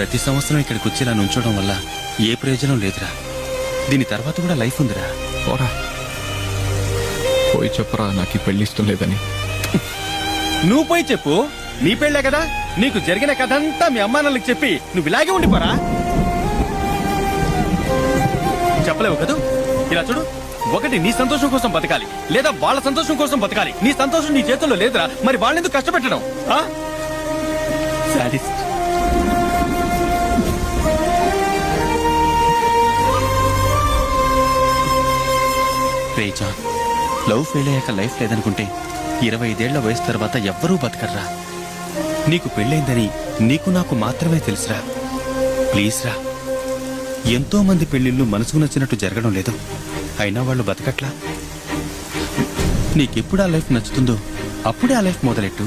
ప్రతి సంవత్సరం ఇక్కడికి వచ్చి ఇలా నుంచోవడం వల్ల ఏ ప్రయోజనం లేదురా. దీని తర్వాత కూడా లైఫ్ ఉందిరా. పోరా, పోయి చెప్పరా నాకు ఈ పెళ్లి ఇష్టం లేదని. నువ్వు పోయి చెప్పు, నీ పెళ్లే కదా. నీకు జరిగిన కథ అంతా మీ అమ్మానాన్నలకు చెప్పి నువ్వు ఇలాగే ఉండిపోరా. చెప్పలేవు కదా. ఇలా చూడు, ఒకటి నీ సంతోషం కోసం బతకాలి, లేదా వాళ్ళ సంతోషం కోసం బతకాలి. నీ సంతోషం నీ చేతుల్లో లేదురా, మరి వాళ్ళెందుకు కష్టపెట్టడం? సాడిస్ట్. రే జాన్, లవ్ ఫెయిల్ అయ్యాక లైఫ్ లేదనుకుంటే 25 ఏళ్ల వయసు తర్వాత ఎవ్వరూ బతకర్రా. నీకు పెళ్ళైందని నీకు నాకు మాత్రమే తెలుసురా. ప్లీజ్ రా. ఎంతో మంది పెళ్లిళ్ళు మనసుకు నచ్చినట్టు జరగడం లేదు, అయినా వాళ్ళు బతకట్లా. నీకెప్పుడు ఆ లైఫ్ నచ్చుతుందో అప్పుడే ఆ లైఫ్ మొదలెట్టు.